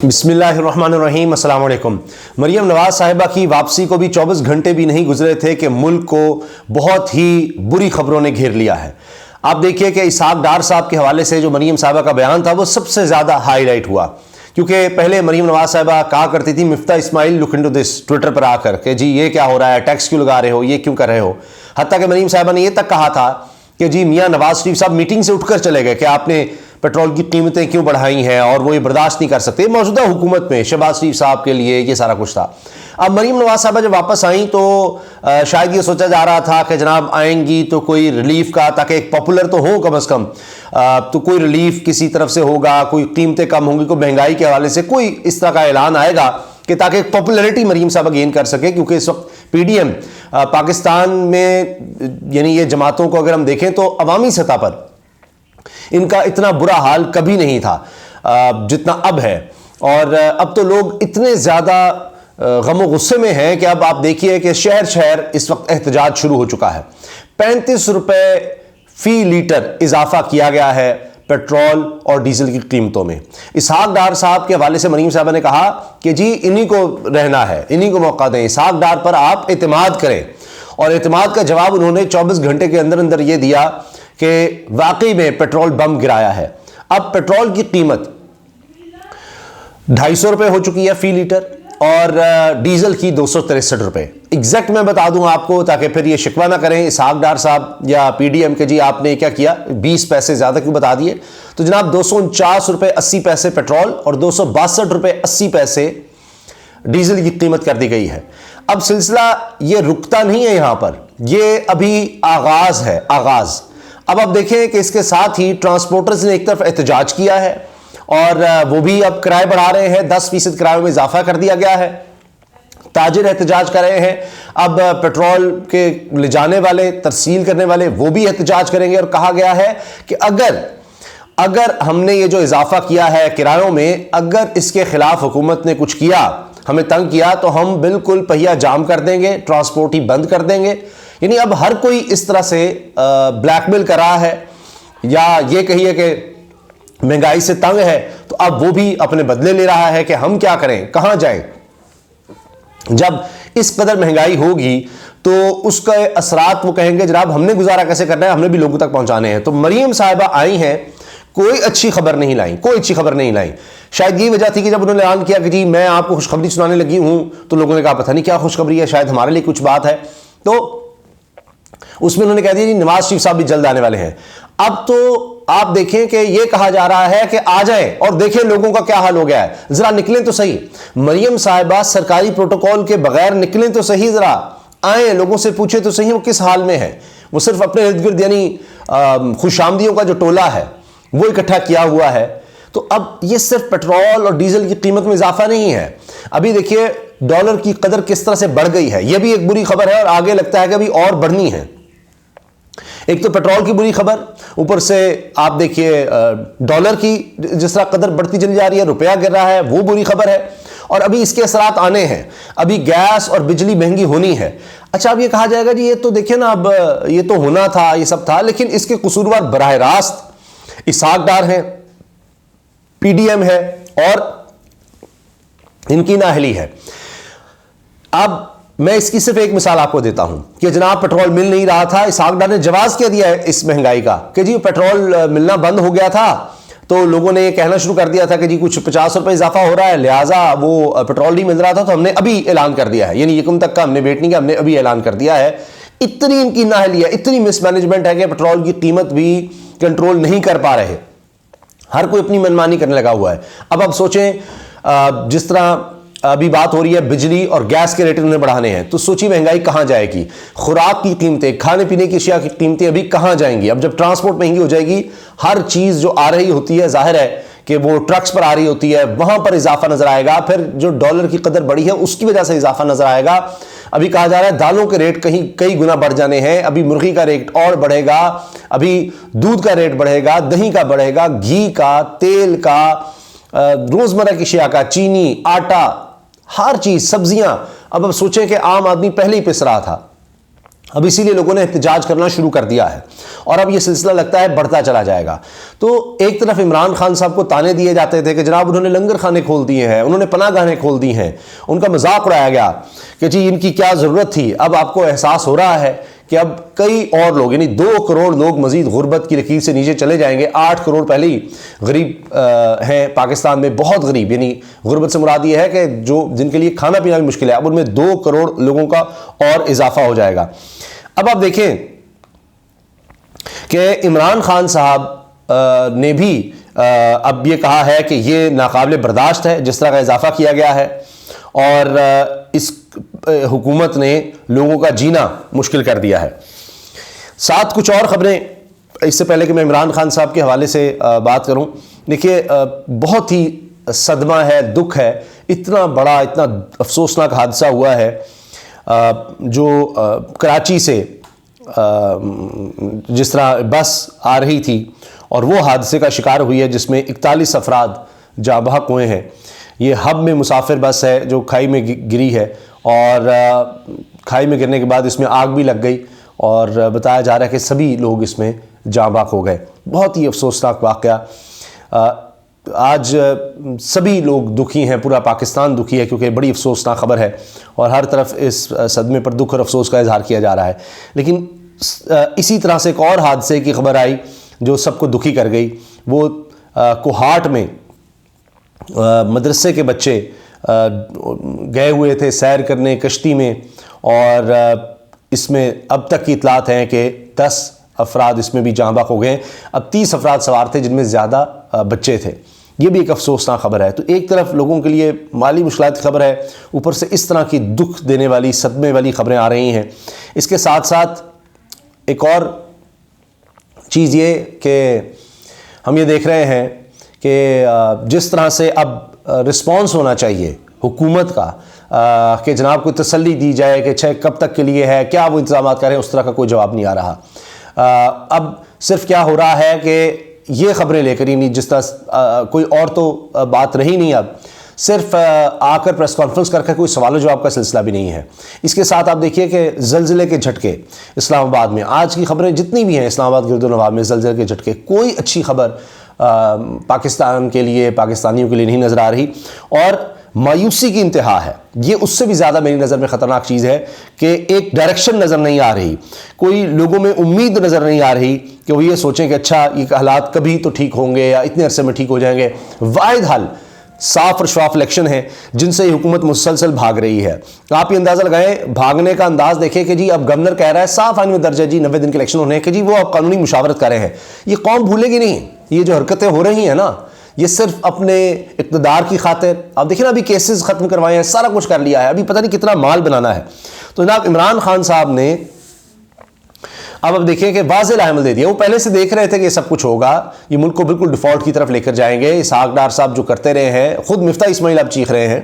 बिस्मिल्लाहिर्रहमानिर्रहीम, अस्सलाम वालेकुम। मरियम नवाज साहिबा की वापसी को भी 24 घंटे भी नहीं गुजरे थे कि मुल्क को बहुत ही बुरी खबरों ने घेर लिया है। आप देखिए कि इसहाक डार साहब के हवाले से जो मरियम साहिबा का बयान था वो सबसे ज़्यादा हाईलाइट हुआ, क्योंकि पहले मरियम नवाज साहिबा कहा करती थी Miftah Ismail look into this, Twitter पर आकर कि जी ये क्या हो रहा है, टैक्स क्यों लगा रहे हो, ये क्यों कर रहे हो। हत्ता कि मरियम साहिबा ने ये तक कहा था कि जी मियाँ नवाज शरीफ साहब मीटिंग से उठकर चले गए कि आपने पेट्रोल की कीमतें क्यों बढ़ाई हैं और वो ये बर्दाश्त नहीं कर सकते। मौजूदा हुकूमत में शहबाज शरीफ साहब के लिए ये सारा कुछ था। अब मरियम नवाज साहबा जब वापस आई तो शायद ये सोचा जा रहा था कि जनाब आएंगी तो कोई रिलीफ का, ताकि एक पॉपुलर तो हो कम से कम, तो कोई रिलीफ किसी तरफ से होगा, कोई कीमतें कम होंगी, कोई महंगाई के हवाले से कोई इस तरह का ऐलान आएगा कि ताकि पॉपुलैरिटी मरियम साहबा गेन कर सके। क्योंकि इस वक्त पीडीएम पाकिस्तान में, यानी ये जमातों को अगर हम देखें तो अवामी सतह पर इनका इतना बुरा हाल कभी नहीं था जितना अब है। और अब तो लोग इतने ज़्यादा गम गुस्से में हैं कि अब आप देखिए कि शहर शहर इस वक्त एहतजाज शुरू हो चुका है। 35 रुपए फी लीटर इजाफा किया गया है पेट्रोल और डीजल की कीमतों में। इसहाक डार साहब के हवाले से मरियम साहबा ने कहा कि जी इन्हीं को रहना है, इन्हीं को मौका दें, इसहाक डार पर आप एतमाद करें। और एतमाद का जवाब उन्होंने 24 घंटे के अंदर अंदर ये दिया कि वाकई में पेट्रोल बम गिराया है। अब पेट्रोल की कीमत 250 रुपये हो चुकी है फी लीटर और डीजल की 263 रुपये। एग्जैक्ट मैं बता दूं आपको ताकि फिर ये शिकवा ना करें इसहाक डार साहब या पीडीएम के, जी आपने क्या किया, 20 पैसे ज़्यादा क्यों बता दिए। तो जनाब 249 रुपये 80 पैसे पेट्रोल और 262 रुपये 80 पैसे डीजल की कीमत कर दी गई है। अब सिलसिला ये रुकता नहीं है, यहाँ पर ये अभी आगाज़ है, आगाज़। अब आप देखें कि इसके साथ ही ट्रांसपोर्टर्स ने एक तरफ एहतजाज किया है और वो भी अब किराए बढ़ा रहे हैं, 10% किराए में इजाफा कर दिया गया है। ताजिर एहतजाज कर रहे हैं। अब पेट्रोल के ले जाने वाले, तरसील करने वाले, वो भी एहतजाज करेंगे। और कहा गया है कि अगर हमने ये जो इजाफा किया है किरायों में, अगर इसके खिलाफ हुकूमत ने कुछ किया, हमें तंग किया, तो हम बिल्कुल पहिया जाम कर देंगे, ट्रांसपोर्ट ही बंद कर देंगे। यानी अब हर कोई इस तरह से ब्लैकमेल कर रहा है, या ये कहिए कि महंगाई से तंग है, तो अब वो भी अपने बदले ले रहा है कि हम क्या करें, कहां जाएं। जब इस कदर महंगाई होगी तो उसके असरात वो कहेंगे जनाब हमने गुजारा कैसे करना है, हमने भी लोगों तक पहुंचाने हैं। तो मरियम साहिबा आई हैं, कोई अच्छी खबर नहीं लाई, कोई अच्छी खबर नहीं लाई। शायद यही वजह थी कि जब उन्होंने ऐलान किया कि जी मैं आपको खुशखबरी सुनाने लगी हूं, तो लोगों ने कहा पता नहीं क्या खुशखबरी है, शायद हमारे लिए कुछ बात है। तो उसमें उन्होंने कह दिया जी नवाज शरीफ साहब भी जल्द आने वाले हैं। अब तो आप देखें कि यह कहा जा रहा है कि आ जाएं और देखें लोगों का क्या हाल हो गया है, जरा निकलें तो सही। मरियम साहिबा सरकारी प्रोटोकॉल के बगैर निकलें तो सही, जरा आए, लोगों से पूछे तो सही वो किस हाल में है। वो सिर्फ अपने इर्द गिर्द यानी खुशामदियों का जो टोला है वो इकट्ठा किया हुआ है। तो अब ये सिर्फ पेट्रोल और डीजल की कीमत में इजाफा नहीं है, अभी देखिए डॉलर की कदर किस तरह से बढ़ गई है, यह भी एक बुरी खबर है और आगे लगता है कि अभी और बढ़नी है। एक तो पेट्रोल की बुरी खबर, ऊपर से आप देखिए डॉलर की जिस तरह कदर बढ़ती चली जा रही है, रुपया गिर रहा है, वो बुरी खबर है। और अभी इसके असरात आने हैं, अभी गैस और बिजली महंगी होनी है। अच्छा, अब ये कहा जाएगा जी ये तो देखिए ना, अब ये तो होना था, ये सब था, लेकिन इसके कसूरवार बराह रास्त इसहाक डार हैं, पीडीएम है और इनकी नाअहली है। अब मैं इसकी सिर्फ एक मिसाल आपको देता हूं कि जनाब पेट्रोल मिल नहीं रहा था, इसहाक डार ने जवाब क्या दिया है इस महंगाई का कि जी पेट्रोल मिलना बंद हो गया था, तो लोगों ने कहना शुरू कर दिया था कि जी कुछ 50 रुपए इजाफा हो रहा है, लिहाजा वो पेट्रोल नहीं मिल रहा था, तो हमने अभी ऐलान कर दिया है। यानी यकम तक का हमने वेट नहीं किया, हमने अभी ऐलान कर दिया है। इतनी इनकी नाअहली है, इतनी मिसमैनेजमेंट है कि पेट्रोल की कीमत भी कंट्रोल नहीं कर पा रहे, हर कोई अपनी मनमानी करने लगा हुआ है। अब आप सोचें जिस तरह अभी बात हो रही है बिजली और गैस के रेट उन्हें बढ़ाने हैं, तो सोचिए महंगाई कहां जाएगी। खुराक की कीमतें, खाने पीने की अशिया की कीमतें अभी कहां जाएंगी। अब जब ट्रांसपोर्ट महंगी हो जाएगी, हर चीज जो आ रही होती है जाहिर है कि वो ट्रक्स पर आ रही होती है, वहां पर इजाफा नजर आएगा। फिर जो डॉलर की कदर बढ़ी है उसकी वजह से इजाफा नजर आएगा। अभी कहा जा रहा है दालों के रेट कई गुना बढ़ जाने हैं, अभी मुर्गी का रेट और बढ़ेगा, अभी दूध का रेट बढ़ेगा, दही का बढ़ेगा, घी का, तेल का, रोजमर्रा की अशिया का, चीनी, आटा, हर चीज, सब्जियां। अब सोचें कि आम आदमी पहले ही पिस रहा था, اب اسی لیے لوگوں نے احتجاج کرنا شروع کر دیا ہے اور اب یہ سلسلہ لگتا ہے بڑھتا چلا جائے گا۔ تو ایک طرف عمران خان صاحب کو تانے دیے جاتے تھے کہ جناب انہوں نے لنگر خانے کھول دیے ہیں، انہوں نے پناہ گاہیں کھول دی ہیں، ان کا مذاق اڑایا گیا کہ جی ان کی کیا ضرورت تھی۔ اب آپ کو احساس ہو رہا ہے کہ اب کئی اور لوگ یعنی 2 کروڑ لوگ مزید غربت کی لکیر سے نیچے چلے جائیں گے۔ 8 کروڑ پہلے ہی غریب ہیں پاکستان میں، بہت غریب، یعنی غربت سے مراد یہ ہے کہ جن کے لیے کھانا پینا بھی مشکل ہے، اب ان میں 2 کروڑ لوگوں کا اور اضافہ ہو جائے گا۔ اب آپ دیکھیں کہ عمران خان صاحب نے بھی اب یہ کہا ہے کہ یہ ناقابل برداشت ہے جس طرح کا اضافہ کیا گیا ہے، اور اس حکومت نے لوگوں کا جینا مشکل کر دیا ہے۔ ساتھ کچھ اور خبریں اس سے پہلے کہ میں عمران خان صاحب کے حوالے سے بات کروں، دیکھیے بہت ہی صدمہ ہے، دکھ ہے، اتنا بڑا اتنا افسوسناک حادثہ ہوا ہے جو کراچی سے جس طرح بس آ رہی تھی اور وہ حادثے کا شکار ہوئی ہے جس میں 41 افراد جاں بحق ہوئے ہیں۔ یہ ہب میں مسافر بس ہے جو کھائی میں گری ہے، اور کھائی میں گرنے کے بعد اس میں آگ بھی لگ گئی اور بتایا جا رہا ہے کہ سبھی لوگ اس میں جاں بحق ہو گئے۔ بہت ہی افسوسناک واقعہ۔ آج سبھی لوگ دکھی ہیں، پورا پاکستان دکھی ہے کیونکہ بڑی افسوسناک خبر ہے اور ہر طرف اس صدمے پر دکھ اور افسوس کا اظہار کیا جا رہا ہے۔ لیکن اسی طرح سے ایک اور حادثے کی خبر آئی جو سب کو دکھی کر گئی۔ وہ کوہاٹ میں مدرسے کے بچے گئے ہوئے تھے سیر کرنے کشتی میں، اور اس میں اب تک کی اطلاعات ہیں کہ 10 افراد اس میں بھی جاں بحق ہو گئے ہیں۔ اب 30 افراد سوار تھے جن میں زیادہ بچے تھے۔ یہ بھی ایک افسوسناک خبر ہے۔ تو ایک طرف لوگوں کے لیے مالی مشکلات کی خبر ہے، اوپر سے اس طرح کی دکھ دینے والی صدمے والی خبریں آ رہی ہیں۔ اس کے ساتھ ساتھ ایک اور چیز یہ کہ ہم یہ دیکھ رہے ہیں کہ جس طرح سے اب رسپانس ہونا چاہیے حکومت کا کہ جناب کو تسلی دی جائے کہ کب تک کے لیے ہے، کیا وہ انتظامات کریں، اس طرح کا کوئی جواب نہیں آ رہا۔ اب صرف کیا ہو رہا ہے کہ یہ خبریں لے کر ہی نہیں، جس طرح کوئی اور تو بات رہی نہیں، اب صرف آ کر پریس کانفرنس کر کے کوئی سوال و جواب کا سلسلہ بھی نہیں ہے۔ اس کے ساتھ آپ دیکھیے کہ زلزلے کے جھٹکے اسلام آباد میں، آج کی خبریں جتنی بھی ہیں اسلام آباد گرد و نواح میں زلزلے کے جھٹکے، کوئی اچھی خبر پاکستان کے لیے پاکستانیوں کے لیے نہیں نظر آ رہی، اور مایوسی کی انتہا ہے۔ یہ اس سے بھی زیادہ میری نظر میں خطرناک چیز ہے کہ ایک ڈائریکشن نظر نہیں آ رہی، کوئی لوگوں میں امید نظر نہیں آ رہی کہ وہ یہ سوچیں کہ اچھا یہ حالات کبھی تو ٹھیک ہوں گے یا اتنے عرصے میں ٹھیک ہو جائیں گے۔ واحد حل صاف اور شفاف الیکشن ہے جن سے یہ حکومت مسلسل بھاگ رہی ہے۔ آپ یہ اندازہ لگائیں، بھاگنے کا انداز دیکھیں کہ جی اب گورنر کہہ رہا ہے صاف آئین میں درج ہے جی 90 دن کے الیکشن ہونے ہیں کہ جی وہ اب قانونی مشاورت کر رہے ہیں۔ یہ قوم بھولے گی نہیں، یہ جو حرکتیں ہو رہی ہیں نا، یہ صرف اپنے اقتدار کی خاطر۔ آپ دیکھیں نا ابھی کیسز ختم کروائے ہیں، سارا کچھ کر لیا ہے، ابھی پتہ نہیں کتنا مال بنانا ہے۔ تو جناب عمران خان صاحب نے اب دیکھیں کہ واضح لاحمل دے دیا۔ وہ پہلے سے دیکھ رہے تھے کہ یہ سب کچھ ہوگا، یہ ملک کو بالکل ڈیفالٹ کی طرف لے کر جائیں گے۔ اسحاق ڈار صاحب جو کرتے رہے ہیں، خود مفتاح اسماعیل اب چیخ رہے ہیں۔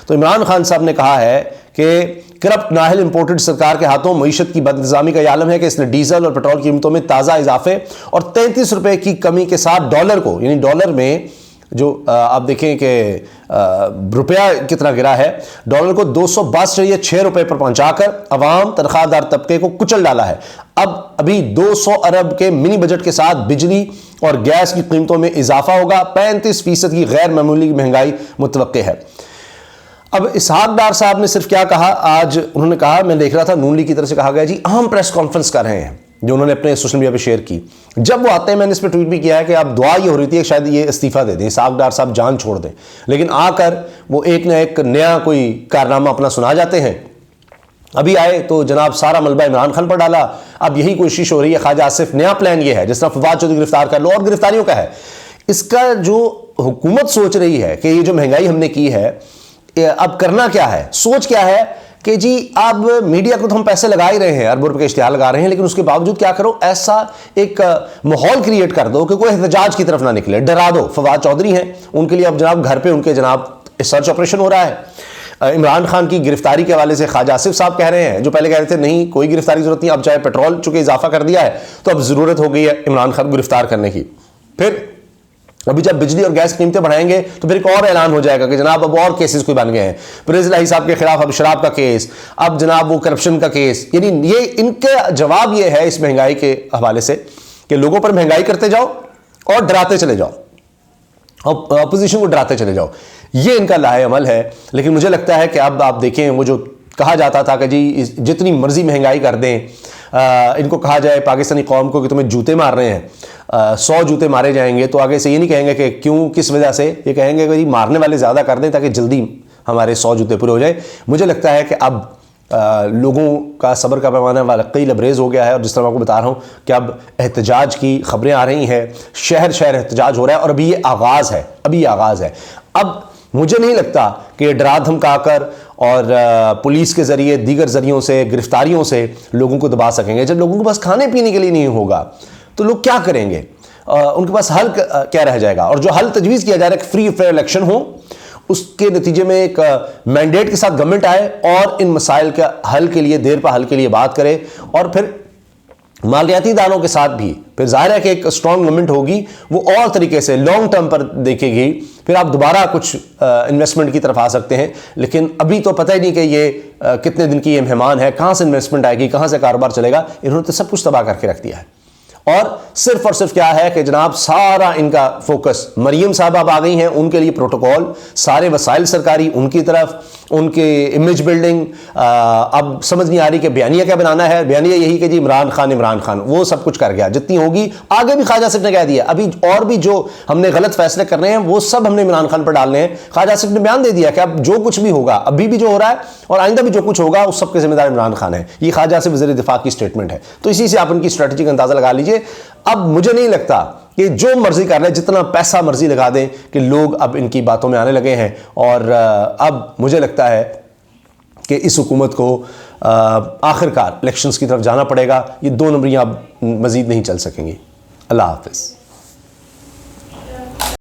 تو عمران خان صاحب نے کہا ہے کہ کرپٹ نااہل امپورٹڈ سرکار کے ہاتھوں معیشت کی بد انتظامی کا یہ عالم ہے کہ اس نے ڈیزل اور پیٹرول کی قیمتوں میں تازہ اضافے اور 33 روپے کی کمی کے ساتھ ڈالر کو، یعنی ڈالر میں جو آپ دیکھیں کہ روپیہ کتنا گرا ہے، ڈالر کو 262.6 روپے پر پہنچا کر عوام تنخواہ دار طبقے کو کچل ڈالا ہے۔ ابھی 200 ارب کے منی بجٹ کے ساتھ بجلی اور گیس کی قیمتوں میں اضافہ ہوگا، 35% کی غیر معمولی مہنگائی متوقع ہے۔ اب اسحاق ڈار صاحب نے صرف کیا کہا، آج انہوں نے کہا، میں دیکھ رہا تھا نون لیگ کی طرف سے کہا گیا جی اہم پریس کانفرنس کر رہے ہیں جو انہوں نے اپنے سوشل میڈیا پہ شیئر کی۔ جب وہ آتے ہیں، میں نے اس پہ ٹویٹ بھی کیا ہے کہ اب دعا یہ ہو رہی تھی کہ شاید یہ استعفیٰ دے دیں، اسحاق ڈار صاحب جان چھوڑ دیں، لیکن آ کر وہ ایک نہ ایک نیا کوئی کارنامہ اپنا سنا جاتے ہیں۔ ابھی آئے تو جناب سارا ملبہ عمران خان پر ڈالا۔ اب یہی کوشش ہو رہی ہے خواجہ آصف، نیا پلان یہ ہے جس طرح فواد چودھری گرفتار کر لو، اور گرفتاریوں کا ہے۔ اس کا جو حکومت سوچ رہی ہے کہ یہ جو مہنگائی ہم نے کی ہے، اب کرنا کیا ہے، سوچ کیا ہے کہ جی اب میڈیا کو تو ہم پیسے لگا ہی رہے ہیں، اربوں روپے کے اشتہار لگا رہے ہیں، لیکن اس کے باوجود کیا کرو، ایسا ایک ماحول کریٹ کر دو کہ کوئی احتجاج کی طرف نہ نکلے، ڈرا دو۔ فواد چودھری ہیں، ان کے لیے اب جناب گھر پہ ان کے جناب سرچ آپریشن ہو رہا ہے۔ عمران خان کی گرفتاری کے حوالے سے خواجہ آصف صاحب کہہ رہے ہیں، جو پہلے کہہ رہے تھے نہیں کوئی گرفتاری کی ضرورت نہیں، اب چاہے پیٹرول چونکہ اضافہ کر دیا ہے تو اب ضرورت ہو گئی ہے عمران خان کو گرفتار کرنے کی۔ پھر अभी जब बिजली और गैस कीमतें बढ़ाएंगे तो फिर एक और ऐलान हो जाएगा कि जनाब अब और केसेस कोई बन गए हैं, परवेज इलाही साहब के खिलाफ अब शराब का केस, अब जनाब वो करप्शन का केस। यानी ये इनका जवाब ये है इस महंगाई के हवाले से कि लोगों पर महंगाई करते जाओ और डराते चले जाओ, अपोजिशन को डराते चले जाओ, ये इनका लाहे अमल है। लेकिन मुझे लगता है कि अब आप देखें, वो जो कहा जाता था कि जी जितनी मर्जी महंगाई कर दें, इनको कहा जाए पाकिस्तानी कौम को कि तुम्हें जूते मार रहे हैं, 100 जूते मारे जाएंगे, तो आगे से ये नहीं कहेंगे कि क्यों किस वजह से, ये कहेंगे कि मारने वाले ज़्यादा कर दें ताकि जल्दी हमारे 100 जूते पूरे हो जाए। मुझे लगता है कि अब लोगों का सब्र का पैमाना वाकई लबरेज हो गया है, और जिस तरह मैं आपको बता रहा हूँ कि अब एहतजाज की खबरें आ रही हैं, शहर शहर एहतजाज हो रहा है, और अभी ये आगाज़ है, अभी ये आगाज़ है। अब मुझे नहीं लगता कि डरा धमकाकर और पुलिस के ज़रिए दीगर ज़रियों से, गिरफ्तारियों से लोगों को दबा सकेंगे। जब लोगों के पास खाने पीने के लिए नहीं होगा तो लोग क्या करेंगे, उनके पास हल क्या रह जाएगा। और जो हल तजवीज़ किया जा रहा है कि फ्री फेयर इलेक्शन हो, उसके नतीजे में एक मैंडेट के साथ गवर्नमेंट आए और इन मसाइल के हल के लिए, देर पर हल के लिए बात करे, और फिर मालियाती इदारों के साथ भी फिर जाहिर है कि एक स्ट्रॉन्ग गवर्नमेंट होगी, वो और तरीके से लॉन्ग टर्म पर देखेगी, फिर आप दोबारा कुछ इन्वेस्टमेंट की तरफ आ सकते हैं। लेकिन अभी तो पता ही नहीं कि ये कितने दिन की ये मेहमान है, कहाँ से इन्वेस्टमेंट आएगी, कहाँ से कारोबार चलेगा। इन्होंने तो सब कुछ तबाह करके रख दिया है, और सिर्फ क्या है कि जनाब सारा इनका फोकस, मरियम साहब अब आ गई हैं, उनके लिए प्रोटोकॉल, सारे वसाइल सरकारी उनकी तरफ, उनके इमेज बिल्डिंग। अब समझ नहीं आ रही कि बयानिया क्या बनाना है। बयानिया यही कि जी इमरान खान वो सब कुछ कर गया, जितनी होगी। आगे भी ख्वाजा आसिफ ने कह दिया, अभी और भी जो हमने गलत फैसले करने हैं वो सब हमने इमरान खान पर डालने हैं। ख्वाजा आसिफ ने बयान दे दिया कि अब जो कुछ भी होगा, अभी भी जो हो रहा है और आइंदा भी जो कुछ होगा, उस सब के जिम्मेदार इमरान खान है। ये ख्वाजा आसिफ वज़ीर दिफा की स्टेटमेंट है। तो इसी से आप उनकी स्ट्रेटजी का अंदाजा लगा लीजिए। अब मुझे नहीं लगता कि जो मर्जी कर रहे हैं, जितना पैसा मर्जी लगा दें, कि लोग अब इनकी बातों में आने लगे हैं। और अब मुझे लगता है कि इस हुकूमत को आखिरकार इलेक्शंस की तरफ जाना पड़ेगा। ये 2 नंबरियां अब मजीद नहीं चल सकेंगी। अल्लाह हाफ़िज़।